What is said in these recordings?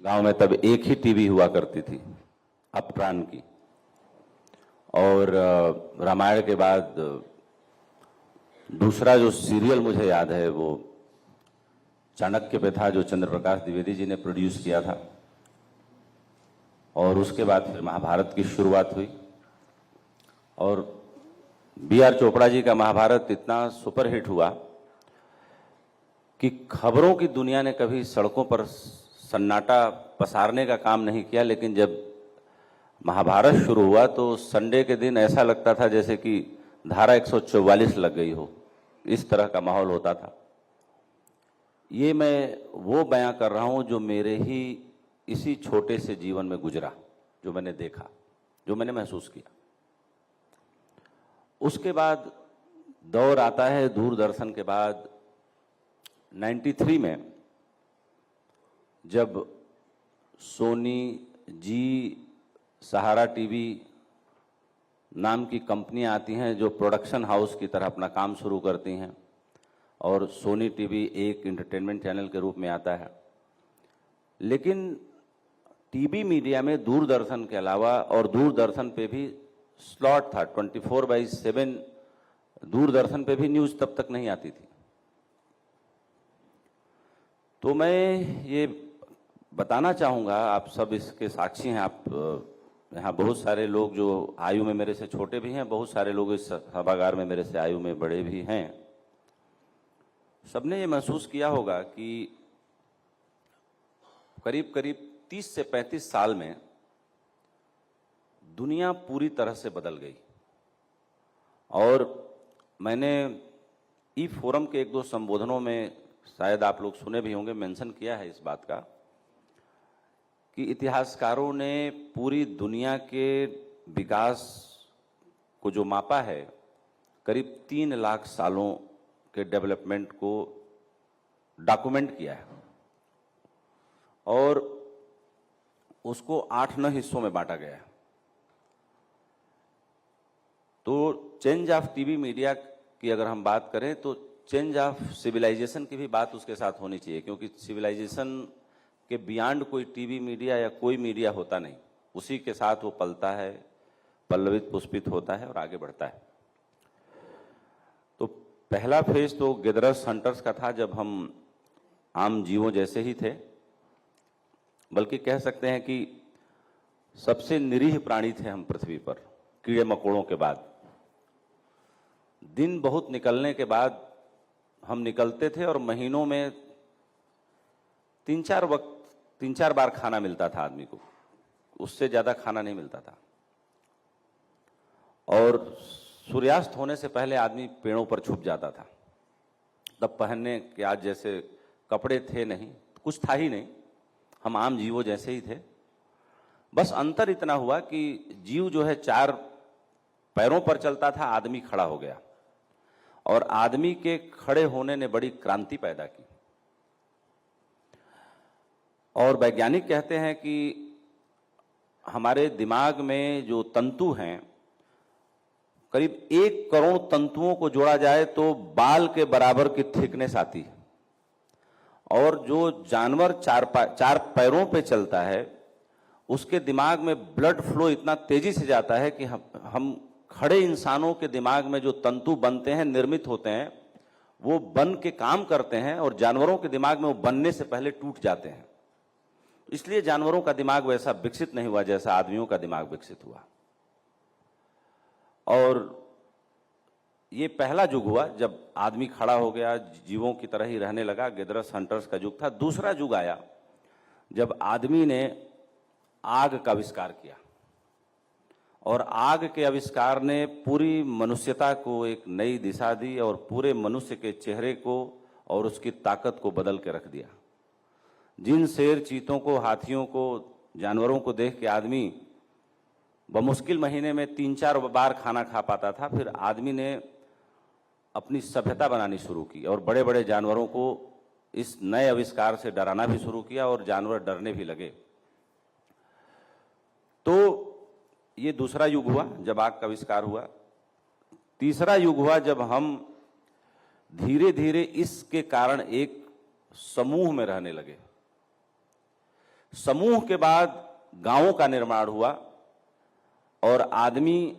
गांव में तब एक ही टीवी हुआ करती थी, अपट्रान की। और रामायण के बाद दूसरा जो सीरियल मुझे याद है वो चाणक्य पे था, जो चंद्र प्रकाश द्विवेदी जी ने प्रोड्यूस किया था। और उसके बाद फिर महाभारत की शुरुआत हुई। और B.R. चोपड़ा जी का महाभारत इतना सुपरहिट हुआ कि खबरों की दुनिया ने कभी सड़कों पर सन्नाटा पसारने का काम नहीं किया, लेकिन जब महाभारत शुरू हुआ तो संडे के दिन ऐसा लगता था जैसे कि धारा 144 लग गई हो, इस तरह का माहौल होता था। ये मैं वो बयां कर रहा हूं जो मेरे ही इसी छोटे से जीवन में गुजरा, जो मैंने देखा, जो मैंने महसूस किया। उसके बाद दौर आता है दूरदर्शन के बाद 93 में, जब सोनी, जी, सहारा टीवी नाम की कंपनियां आती हैं जो प्रोडक्शन हाउस की तरह अपना काम शुरू करती हैं, और सोनी टीवी एक एंटरटेनमेंट चैनल के रूप में आता है। लेकिन टीवी मीडिया में दूरदर्शन के अलावा, और दूरदर्शन पे भी स्लॉट था 24/7, दूरदर्शन पे भी न्यूज़ तब तक नहीं आती थी। तो मैं ये बताना चाहूँगा, आप सब इसके साक्षी हैं, आप यहाँ बहुत सारे लोग जो आयु में मेरे से छोटे भी हैं, बहुत सारे लोग इस सभागार में मेरे से आयु में बड़े भी हैं। सबने ये महसूस किया होगा कि करीब करीब 30 से 35 साल में दुनिया पूरी तरह से बदल गई। और मैंने ई फोरम के एक दो संबोधनों में, शायद आप लोग सुने भी होंगे, मेंशन किया है इस बात का कि इतिहासकारों ने पूरी दुनिया के विकास को जो मापा है, करीब 3 लाख सालों के डेवलपमेंट को डॉक्यूमेंट किया है, और उसको 8-9 हिस्सों में बांटा गया है। तो चेंज ऑफ टीवी मीडिया की अगर हम बात करें तो चेंज ऑफ सिविलाइजेशन की भी बात उसके साथ होनी चाहिए, क्योंकि सिविलाइजेशन के बियॉन्ड कोई टीवी मीडिया या कोई मीडिया होता नहीं, उसी के साथ वो पलता है, पल्लवित पुष्पित होता है और आगे बढ़ता है। तो पहला फेज तो गिदरस हंटर्स का था, जब हम आम जीवों जैसे ही थे, बल्कि कह सकते हैं कि सबसे निरीह प्राणी थे हम पृथ्वी पर, कीड़े मकोड़ों के बाद। दिन बहुत निकलने के बाद हम निकलते थे और महीनों में 3-4 बार खाना मिलता था आदमी को, उससे ज्यादा खाना नहीं मिलता था। और सूर्यास्त होने से पहले आदमी पेड़ों पर छुप जाता था। तब पहनने के आज जैसे कपड़े थे नहीं, कुछ था ही नहीं, हम आम जीवों जैसे ही थे। बस अंतर इतना हुआ कि जीव जो है 4 पैरों पर चलता था, आदमी खड़ा हो गया, और आदमी के खड़े होने ने बड़ी क्रांति पैदा की। और वैज्ञानिक कहते हैं कि हमारे दिमाग में जो तंतु हैं, करीब 1 करोड़ तंतुओं को जोड़ा जाए तो बाल के बराबर की थिकनेस आती है। और जो जानवर 4 पैरों पे चलता है, उसके दिमाग में ब्लड फ्लो इतना तेजी से जाता है कि हम खड़े इंसानों के दिमाग में जो तंतु बनते हैं, निर्मित होते हैं, वो बन के काम करते हैं, और जानवरों के दिमाग में वो बनने से पहले टूट जाते हैं। इसलिए जानवरों का दिमाग वैसा विकसित नहीं हुआ जैसा आदमियों का दिमाग विकसित हुआ। और ये पहला युग हुआ जब आदमी खड़ा हो गया, जीवों की तरह ही रहने लगा, गिदरस हंटर्स का युग था। दूसरा युग आया जब आदमी ने आग का आविष्कार किया, और आग के आविष्कार ने पूरी मनुष्यता को एक नई दिशा दी, और पूरे मनुष्य के चेहरे को और उसकी ताकत को बदल के रख दिया। जिन शेर, चीतों को, हाथियों को, जानवरों को देख के आदमी बमुश्किल महीने में 3-4 बार खाना खा पाता था, फिर आदमी ने अपनी सभ्यता बनानी शुरू की, और बड़े बड़े जानवरों को इस नए आविष्कार से डराना भी शुरू किया, और जानवर डरने भी लगे। तो ये दूसरा युग हुआ जब आग का आविष्कार हुआ। तीसरा युग हुआ जब हम धीरे धीरे इसके कारण एक समूह में रहने लगे। समूह के बाद गांवों का निर्माण हुआ और आदमी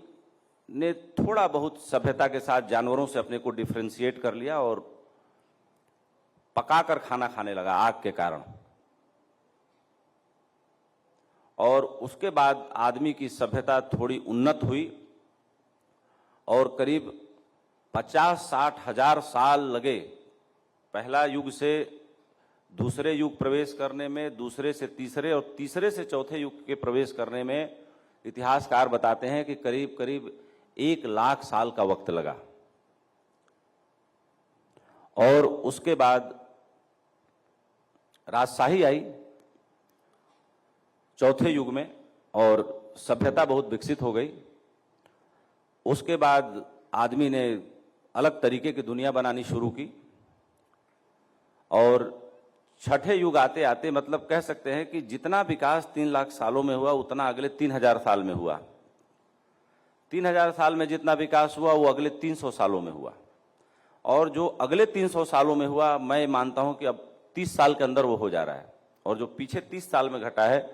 ने थोड़ा बहुत सभ्यता के साथ जानवरों से अपने को डिफरेंशिएट कर लिया और पकाकर खाना खाने लगा आग के कारण। और उसके बाद आदमी की सभ्यता थोड़ी उन्नत हुई और करीब 50-60 हजार साल लगे पहला युग से दूसरे युग प्रवेश करने में, दूसरे से तीसरे और तीसरे से चौथे युग के प्रवेश करने में। इतिहासकार बताते हैं कि करीब करीब 1 लाख साल का वक्त लगा। और उसके बाद राजशाही आई चौथे युग में और सभ्यता बहुत विकसित हो गई। उसके बाद आदमी ने अलग तरीके की दुनिया बनानी शुरू की और छठे युग आते आते मतलब कह सकते हैं कि जितना विकास 3 लाख सालों में हुआ उतना अगले 3000 साल में हुआ। 3000 साल में जितना विकास हुआ वो अगले 300 सालों में हुआ। और जो अगले 300 सालों में हुआ मैं मानता हूं कि अब 30 साल के अंदर वो हो जा रहा है। और जो पीछे 30 साल में घटा है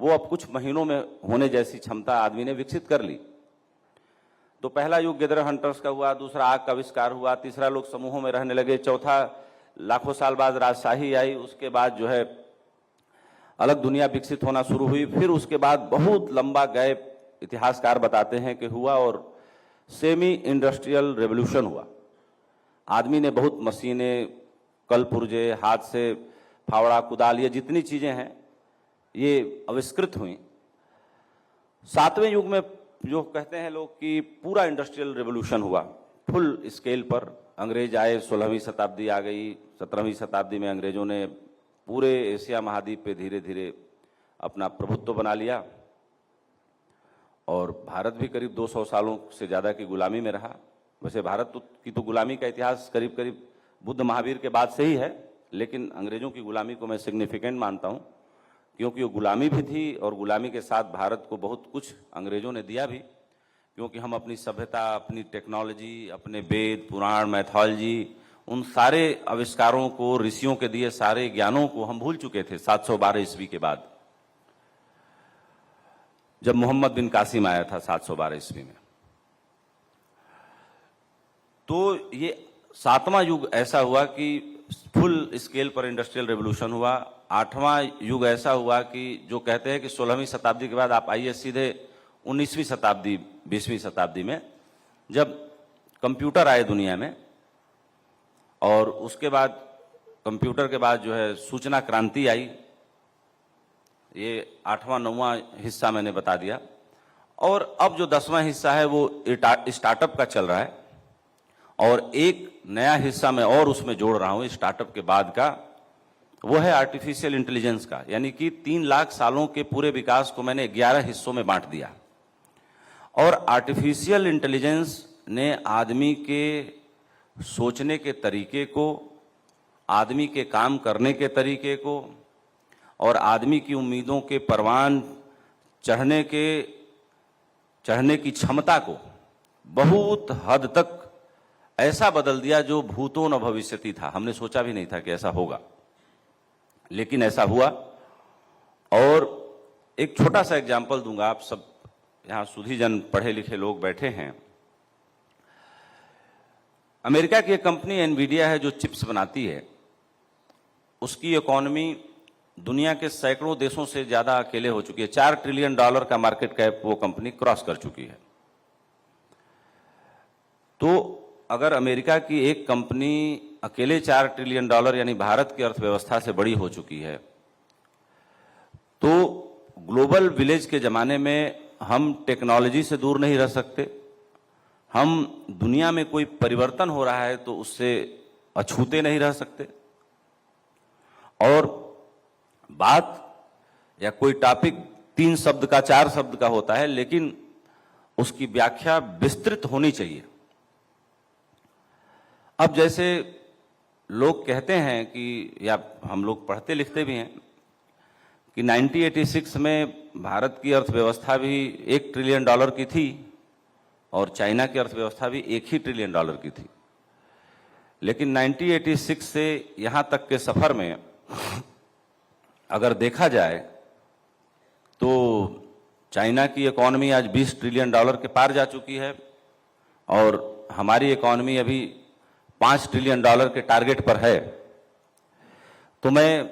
वो अब कुछ महीनों में होने जैसी क्षमता आदमी ने विकसित कर ली। तो पहला युग गैदर हंटर्स का हुआ, दूसरा आग का आविष्कार हुआ, तीसरा लोग समूहों में रहने लगे, चौथा लाखों साल बाद राजशाही आई। उसके बाद जो है अलग दुनिया विकसित होना शुरू हुई। फिर उसके बाद बहुत लंबा गैप इतिहासकार बताते हैं कि हुआ और सेमी इंडस्ट्रियल रेवोल्यूशन हुआ। आदमी ने बहुत मशीनें, कल पुर्जे, हाथ से फावड़ा, कुदाल, ये जितनी चीजें हैं ये आविष्कृत हुई। 7वें युग में जो कहते हैं लोग कि पूरा इंडस्ट्रियल रेवोल्यूशन हुआ फुल स्केल पर। अंग्रेज आए, 16वीं शताब्दी आ गई। 17वीं शताब्दी में अंग्रेजों ने पूरे एशिया महाद्वीप पे धीरे धीरे अपना प्रभुत्व बना लिया और भारत भी करीब 200 सालों से ज़्यादा की गुलामी में रहा। वैसे भारत की तो गुलामी का इतिहास करीब करीब बुद्ध महावीर के बाद से ही है, लेकिन अंग्रेजों की गुलामी को मैं सिग्निफिकेंट मानता हूँ क्योंकि वो गुलामी भी थी और गुलामी के साथ भारत को बहुत कुछ अंग्रेजों ने दिया भी। क्योंकि हम अपनी सभ्यता, अपनी टेक्नोलॉजी, अपने वेद, पुराण, मैथोलॉजी, उन सारे आविष्कारों को, ऋषियों के दिए सारे ज्ञानों को हम भूल चुके थे 712 ईस्वी के बाद, जब मोहम्मद बिन कासिम आया था 712 ईस्वी में। तो ये 7वां युग ऐसा हुआ कि फुल स्केल पर इंडस्ट्रियल रेवोल्यूशन हुआ। 8वां युग ऐसा हुआ कि जो कहते हैं कि 16वीं शताब्दी के बाद आप आइए सीधे 19वीं शताब्दी, 20वीं शताब्दी में, जब कंप्यूटर आए दुनिया में। और उसके बाद कंप्यूटर के बाद जो है सूचना क्रांति आई। ये 8वां 9वां हिस्सा मैंने बता दिया। और अब जो 10वां हिस्सा है वो स्टार्टअप का चल रहा है और एक नया हिस्सा मैं और उसमें जोड़ रहा हूं स्टार्टअप के बाद का, वो है आर्टिफिशियल इंटेलिजेंस का। यानी कि 3 लाख सालों के पूरे विकास को मैंने 11 हिस्सों में बांट दिया। और आर्टिफिशियल इंटेलिजेंस ने आदमी के सोचने के तरीके को, आदमी के काम करने के तरीके को और आदमी की उम्मीदों के परवान चढ़ने की क्षमता को बहुत हद तक ऐसा बदल दिया जो भूतो न भविष्यति था। हमने सोचा भी नहीं था कि ऐसा होगा, लेकिन ऐसा हुआ। और एक छोटा सा एग्जाम्पल दूंगा। आप सब यहाँ सुधीजन पढ़े लिखे लोग बैठे हैं। अमेरिका की एक कंपनी एनवीडिया है जो चिप्स बनाती है। उसकी इकोनॉमी दुनिया के सैकड़ों देशों से ज्यादा अकेले हो चुकी है। $4 ट्रिलियन का मार्केट कैप वो कंपनी क्रॉस कर चुकी है। तो अगर अमेरिका की एक कंपनी अकेले $4 ट्रिलियन यानी भारत की अर्थव्यवस्था से बड़ी हो चुकी है, तो ग्लोबल विलेज के जमाने में हम टेक्नोलॉजी से दूर नहीं रह सकते। हम दुनिया में कोई परिवर्तन हो रहा है तो उससे अछूते नहीं रह सकते। और बात या कोई टॉपिक 3 शब्द का, 4 शब्द का होता है, लेकिन उसकी व्याख्या विस्तृत होनी चाहिए। अब जैसे लोग कहते हैं कि, या हम लोग पढ़ते लिखते भी हैं कि 1986 में भारत की अर्थव्यवस्था भी $1 ट्रिलियन की थी और चाइना की अर्थव्यवस्था भी $1 ही ट्रिलियन की थी। लेकिन 1986 से यहां तक के सफर में अगर देखा जाए तो चाइना की इकॉनमी आज $20 ट्रिलियन के पार जा चुकी है और हमारी इकॉनमी अभी $5 ट्रिलियन के टारगेट पर है। तो मैं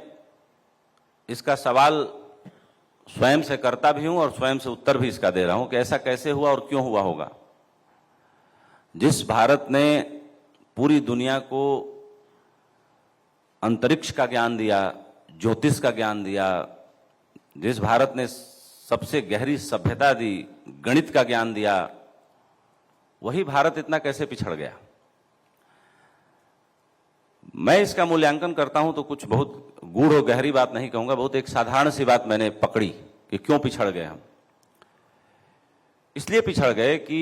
इसका सवाल स्वयं से करता भी हूं और स्वयं से उत्तर भी इसका दे रहा हूं कि ऐसा कैसे हुआ और क्यों हुआ होगा। जिस भारत ने पूरी दुनिया को अंतरिक्ष का ज्ञान दिया, ज्योतिष का ज्ञान दिया, जिस भारत ने सबसे गहरी सभ्यता दी, गणित का ज्ञान दिया, वही भारत इतना कैसे पिछड़ गया। मैं इसका मूल्यांकन करता हूं तो कुछ बहुत गूढ़ और गहरी बात नहीं कहूंगा, बहुत एक साधारण सी बात मैंने पकड़ी कि क्यों पिछड़ गए हम। इसलिए पिछड़ गए कि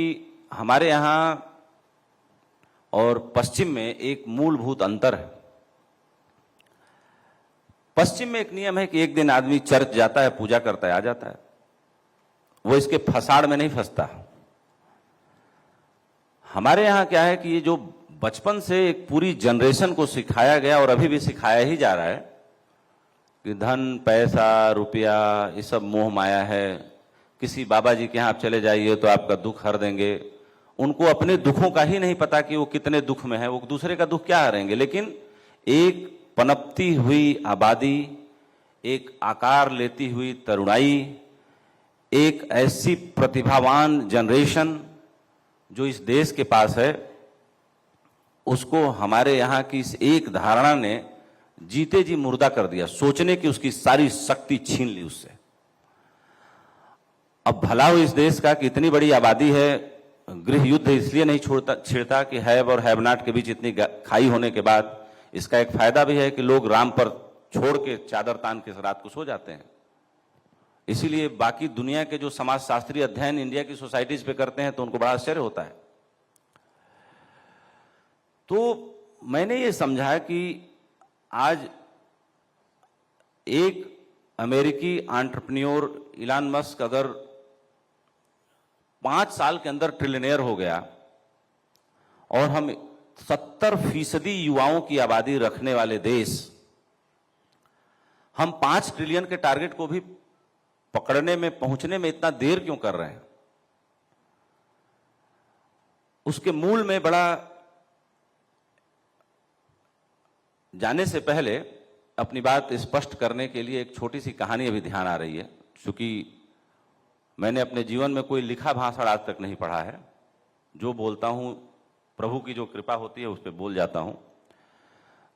हमारे यहां और पश्चिम में एक मूलभूत अंतर है। पश्चिम में एक नियम है कि एक दिन आदमी चर्च जाता है, पूजा करता है, आ जाता है, वो इसके फसाड़ में नहीं फंसता। हमारे यहां क्या है कि ये जो बचपन से एक पूरी जनरेशन को सिखाया गया और अभी भी सिखाया ही जा रहा है कि धन, पैसा, रुपया ये सब मोह माया है। किसी बाबा जी के यहाँ आप चले जाइए तो आपका दुख हर देंगे। उनको अपने दुखों का ही नहीं पता कि वो कितने दुख में है, वो दूसरे का दुख क्या हरेंगे। लेकिन एक पनपती हुई आबादी, एक आकार लेती हुई तरुणाई, एक ऐसी प्रतिभावान जनरेशन जो इस देश के पास है, उसको हमारे यहाँ की इस एक धारणा ने जीते जी मुर्दा कर दिया। सोचने की उसकी सारी शक्ति छीन ली उससे। अब भला हो इस देश का कि इतनी बड़ी आबादी है, गृह युद्ध इसलिए नहीं छिड़ता कि हैव और हैव नॉट के बीच इतनी खाई होने के बाद इसका एक फायदा भी है कि लोग राम पर छोड़ के चादर तान के रात को सो जाते हैं। इसीलिए बाकी दुनिया के जो समाजशास्त्री अध्ययन इंडिया की सोसाइटीज पे करते हैं तो उनको बड़ा आश्चर्य होता है। तो मैंने ये समझा कि आज एक अमेरिकी एंटरप्रेन्योर इलान मस्क अगर 5 साल के अंदर ट्रिलियनेयर हो गया और हम 70% युवाओं की आबादी रखने वाले देश, हम 5 ट्रिलियन के टारगेट को भी पकड़ने में, पहुंचने में इतना देर क्यों कर रहे हैं। उसके मूल में बड़ा जाने से पहले अपनी बात स्पष्ट करने के लिए एक छोटी सी कहानी अभी ध्यान आ रही है। क्योंकि मैंने अपने जीवन में कोई लिखा भाषण आज तक नहीं पढ़ा है, जो बोलता हूं प्रभु की जो कृपा होती है उस पर बोल जाता हूं।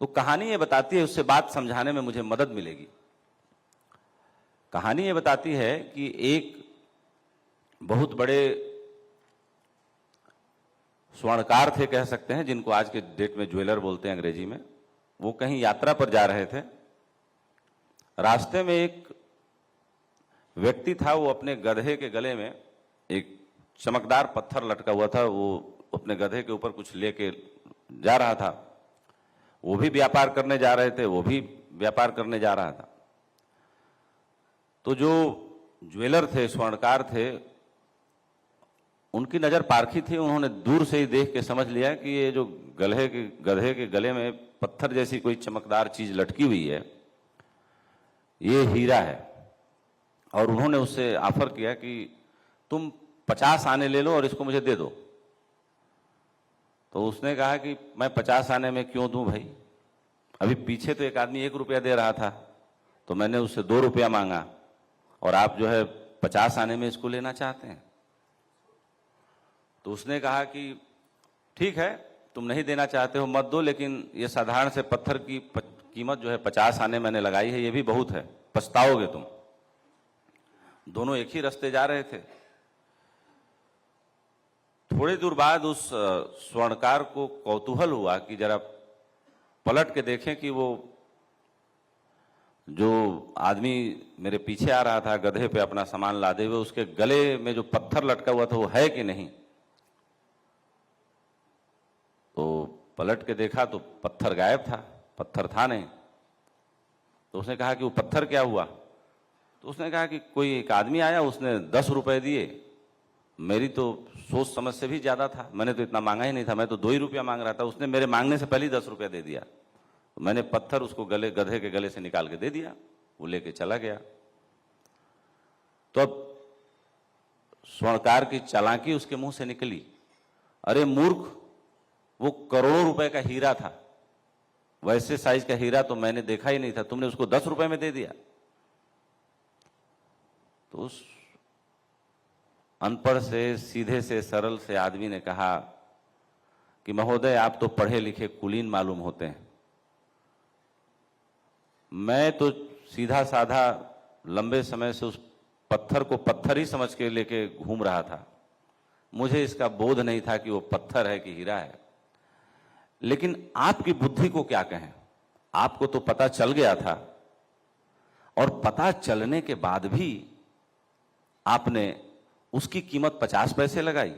तो कहानी ये बताती है, उससे बात समझाने में मुझे मदद मिलेगी। कहानी ये बताती है कि एक बहुत बड़े स्वर्णकार थे, कह सकते हैं, जिनको आज के डेट में ज्वेलर बोलते हैं अंग्रेजी में। वो कहीं यात्रा पर जा रहे थे। रास्ते में एक व्यक्ति था, वो अपने गधे के गले में एक चमकदार पत्थर लटका हुआ था। वो अपने गधे के ऊपर कुछ लेके जा रहा था। वो भी व्यापार करने जा रहे थे, वो भी व्यापार करने जा रहा था। तो जो ज्वेलर थे, स्वर्णकार थे, उनकी नज़र पारखी थी। उन्होंने दूर से ही देख के समझ लिया कि ये जो गधे के गले में पत्थर जैसी कोई चमकदार चीज लटकी हुई है, ये हीरा है। और उन्होंने उससे ऑफर किया कि तुम 50 आने ले लो और इसको मुझे दे दो। तो उसने कहा कि मैं 50 आने में क्यों दूं भाई, अभी पीछे तो एक आदमी 1 रुपया दे रहा था, तो मैंने उससे 2 रुपया मांगा और आप जो है 50 आने में इसको लेना चाहते हैं। तो उसने कहा कि ठीक है, तुम नहीं देना चाहते हो मत दो, लेकिन ये साधारण से पत्थर की कीमत जो है 50 आने मैंने लगाई है, ये भी बहुत है, पछताओगे तुम। दोनों एक ही रास्ते जा रहे थे। थोड़ी दूर बाद उस स्वर्णकार को कौतूहल हुआ कि जरा पलट के देखें कि वो जो आदमी मेरे पीछे आ रहा था गधे पे अपना सामान लादे हुए, उसके गले में जो पत्थर लटका हुआ था वो है कि नहीं। तो पलट के देखा तो पत्थर गायब था, पत्थर था नहीं। तो उसने कहा कि वो पत्थर क्या हुआ। तो उसने कहा कि कोई एक आदमी आया, उसने 10 रुपए दिए। मेरी तो सोच समझ से भी ज्यादा था, मैंने तो इतना मांगा ही नहीं था, मैं तो 2 ही रुपया मांग रहा था। उसने मेरे मांगने से पहले ही 10 रुपया दे दिया। तो मैंने पत्थर उसको गधे के गले से निकाल के दे दिया, वो लेके चला गया। तो अब स्वर्णकार की चालाकी उसके मुंह से निकली, अरे मूर्ख, वो करोड़ों रुपए का हीरा था, वैसे साइज का हीरा तो मैंने देखा ही नहीं था, तुमने उसको 10 रुपए में दे दिया। तो उस अनपढ़ से, सीधे से, सरल से आदमी ने कहा कि महोदय, आप तो पढ़े लिखे कुलीन मालूम होते हैं, मैं तो सीधा साधा लंबे समय से उस पत्थर को पत्थर ही समझ के लेके घूम रहा था, मुझे इसका बोध नहीं था कि वो पत्थर है कि हीरा है। लेकिन आपकी बुद्धि को क्या कहें, आपको तो पता चल गया था, और पता चलने के बाद भी आपने उसकी कीमत 50 पैसे लगाई।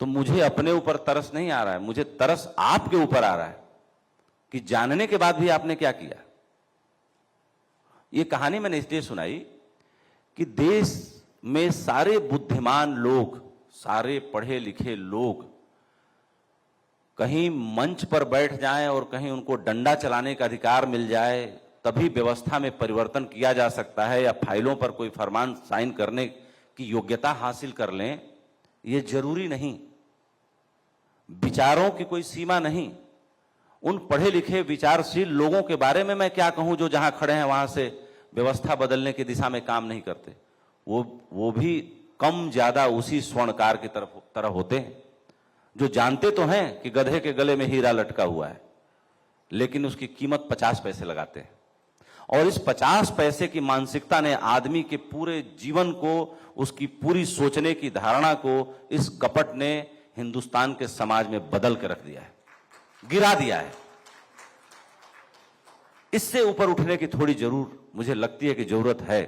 तो मुझे अपने ऊपर तरस नहीं आ रहा है, मुझे तरस आपके ऊपर आ रहा है कि जानने के बाद भी आपने क्या किया। ये कहानी मैंने इसलिए सुनाई कि देश में सारे बुद्धिमान लोग, सारे पढ़े लिखे लोग कहीं मंच पर बैठ जाएं और कहीं उनको डंडा चलाने का अधिकार मिल जाए तभी व्यवस्था में परिवर्तन किया जा सकता है, या फाइलों पर कोई फरमान साइन करने की योग्यता हासिल कर लें, ये जरूरी नहीं। विचारों की कोई सीमा नहीं। उन पढ़े लिखे विचारशील लोगों के बारे में मैं क्या कहूं जो जहां खड़े हैं वहां से व्यवस्था बदलने की दिशा में काम नहीं करते। वो भी कम ज्यादा उसी स्वर्णकार की तरह होते हैं जो जानते तो हैं कि गधे के गले में हीरा लटका हुआ है, लेकिन उसकी कीमत 50 पैसे लगाते हैं। और इस 50 पैसे की मानसिकता ने आदमी के पूरे जीवन को, उसकी पूरी सोचने की धारणा को इस कपट ने हिंदुस्तान के समाज में बदल के रख दिया है, गिरा दिया है। इससे ऊपर उठने की थोड़ी जरूर मुझे लगती है कि जरूरत है।